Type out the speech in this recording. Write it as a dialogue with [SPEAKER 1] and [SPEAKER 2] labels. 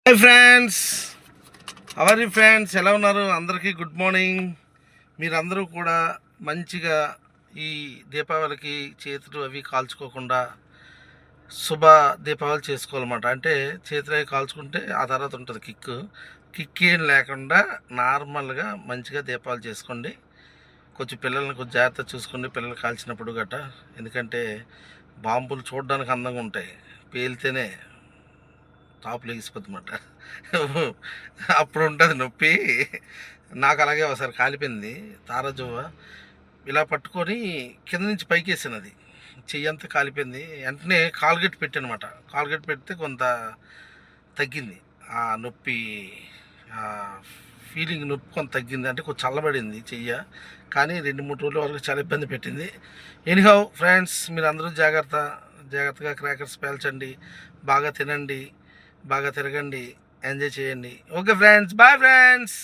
[SPEAKER 1] Hi friends, how are you friends, ఎలా ఉన్నారు? అందరికీ గుడ్ మార్నింగ్. మీరందరూ కూడా మంచిగా ఈ దీపావళికి చేతులు అవి కాల్చుకోకుండా శుభ దీపావళి చేసుకోవాలన్నమాట. అంటే చేతులు అవి కాల్చుకుంటే ఆ తర్వాత ఉంటుంది కిక్ ఏం లేకుండా నార్మల్గా మంచిగా దీపావళి చేసుకోండి. కొంచెం పిల్లల్ని కొంచెం జాగ్రత్త చూసుకోండి, పిల్లలు కాల్చినప్పుడు గట్ట. ఎందుకంటే బాంబులు చూడడానికి అందంగా ఉంటాయి, పేలితేనే టాప్లో వేసిపోతుందన్నమాట. అప్పుడు ఉంటుంది నొప్పి. నాకు అలాగే ఒకసారి కాలిపోయింది తారాజువ్వ. ఇలా పట్టుకొని కింద నుంచి పైకి వేసాను, అది చెయ్యి అంతా కాలిపోయింది. వెంటనే కాల్గెట్ పెట్టానమాట. కాల్గెట్ పెడితే కొంత తగ్గింది ఆ నొప్పి, ఆ ఫీలింగ్ నొప్పి కొంత తగ్గింది. అంటే కొంచెం చల్లబడింది చెయ్య, కానీ 2-3 రోజుల వరకు చాలా ఇబ్బంది పెట్టింది. ఎనీహౌ ఫ్రెండ్స్, మీరు అందరూ జాగ్రత్తగా క్రాకర్స్ పేల్చండి, బాగా తినండి, బాగా తిరగండి, ఎంజాయ్ చేయండి. Okay friends, bye friends.